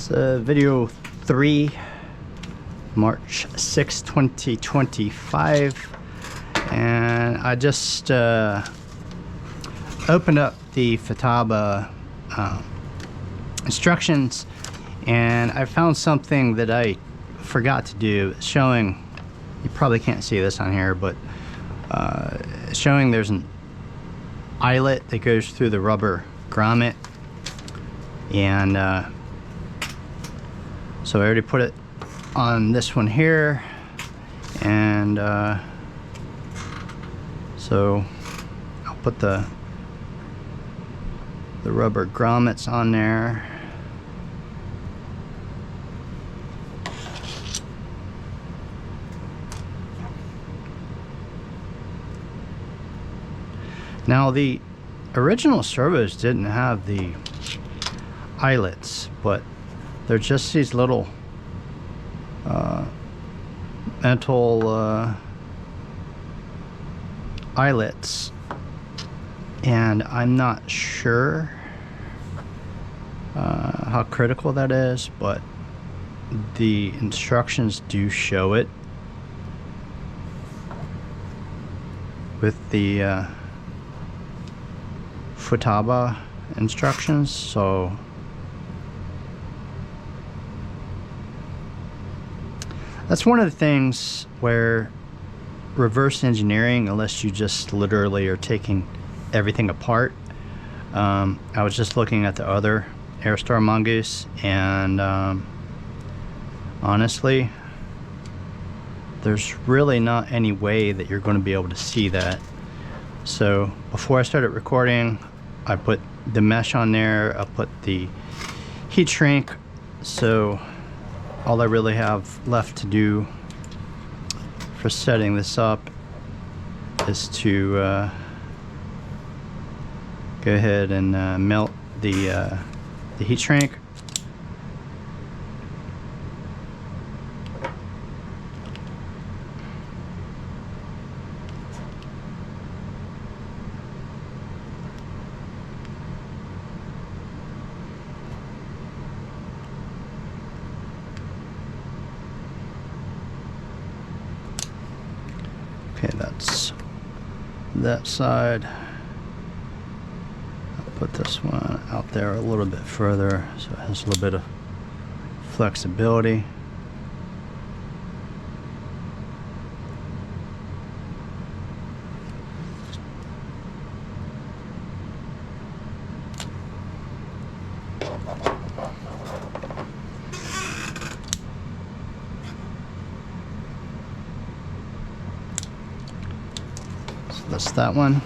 It's video 3, March 6, 2025, and I just opened up the Futaba instructions, and I found something that I forgot to do. It's showing, you probably can't see this on here, but showing there's an eyelet that goes through the rubber grommet, and so I already put it on this one here, and so I'll put the rubber grommets on there. Now the original servos didn't have the eyelets, but they're just these little metal eyelets, and I'm not sure how critical that is, but the instructions do show it with the Futaba instructions. So that's one of the things where reverse engineering, unless you just literally are taking everything apart. I was just looking at the other Airstar Mongoose, and honestly, there's really not any way that you're going to be able to see that. So before I started recording, I put the mesh on there, I put the heat shrink, so all I really have left to do for setting this up is to go ahead and melt the heat shrink. Okay, that's that side. I'll put this one out there a little bit further so it has a little bit of flexibility. That's that one.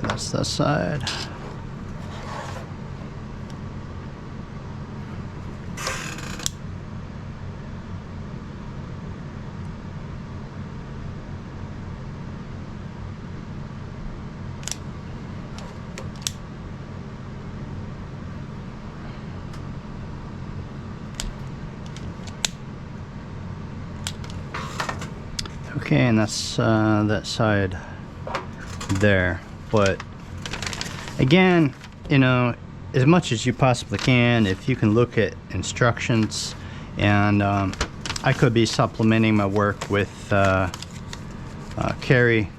That's that side. Okay, and that's that side there. But again, you know, as much as you possibly can, if you can look at instructions, and I could be supplementing my work with Carrie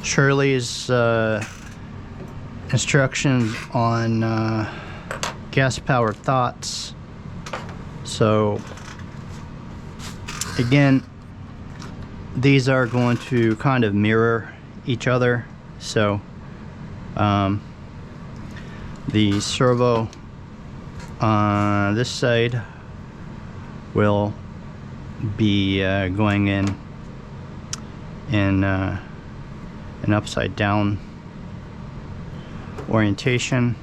Shirley's instructions on gas-powered thoughts. So again, these are going to kind of mirror each other. So the servo on this side will be going in an upside down orientation,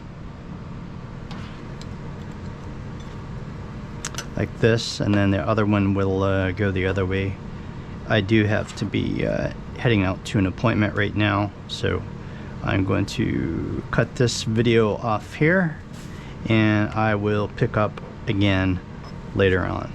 like this, and then the other one will go the other way. I do have to be heading out to an appointment right now, so I'm going to cut this video off here, and I will pick up again later on.